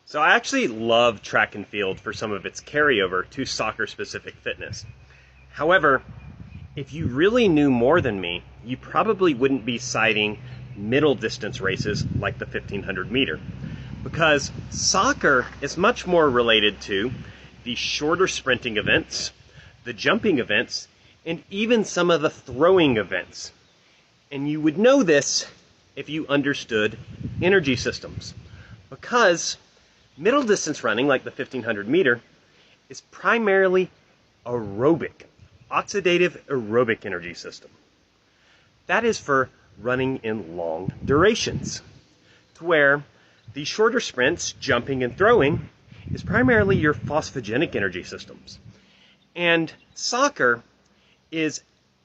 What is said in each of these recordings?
So I actually love track and field for some of its carryover to soccer-specific fitness. However, if you really knew more than me, you probably wouldn't be citing middle distance races like the 1500 meter, because soccer is much more related to the shorter sprinting events, the jumping events, and even some of the throwing events. And you would know this if you understood energy systems, because middle distance running, like the 1500 meter, is primarily aerobic, oxidative aerobic energy system. That is for running in long durations, to where the shorter sprints, jumping and throwing, is primarily your phosphogenic energy systems. And soccer is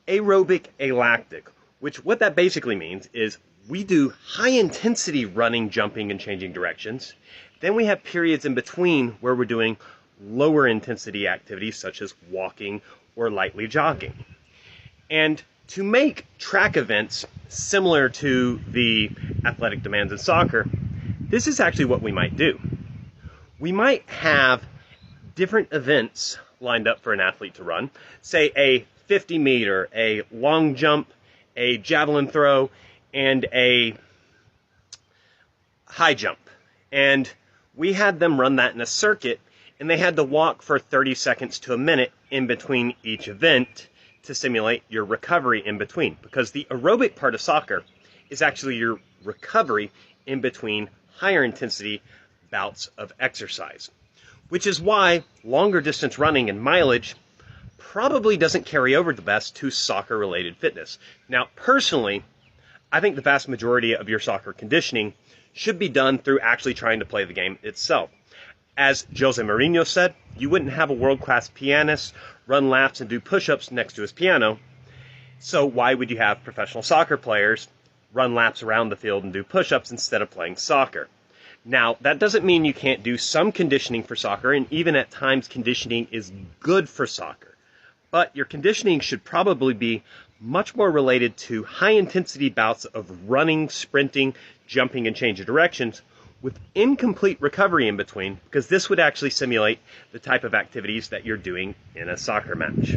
aerobic alactic, which what that basically means is we do high intensity running, jumping, and changing directions. Then we have periods in between where we're doing lower intensity activities such as walking or lightly jogging. And to make track events similar to the athletic demands in soccer, this is actually what we might do. We might have different events lined up for an athlete to run, say a 50 meter, a long jump, a javelin throw, and a high jump. And we had them run that in a circuit, and they had to walk for 30 seconds to a minute in between each event to simulate your recovery in between. Because the aerobic part of soccer is actually your recovery in between higher intensity bouts of exercise. Which is why longer distance running and mileage probably doesn't carry over the best to soccer-related fitness. Now, personally, I think the vast majority of your soccer conditioning should be done through actually trying to play the game itself. As Jose Mourinho said, you wouldn't have a world-class pianist run laps and do push-ups next to his piano, so why would you have professional soccer players run laps around the field and do push-ups instead of playing soccer? Now, that doesn't mean you can't do some conditioning for soccer, and even at times conditioning is good for soccer. But your conditioning should probably be much more related to high-intensity bouts of running, sprinting, jumping, and change of directions with incomplete recovery in between, because this would actually simulate the type of activities that you're doing in a soccer match.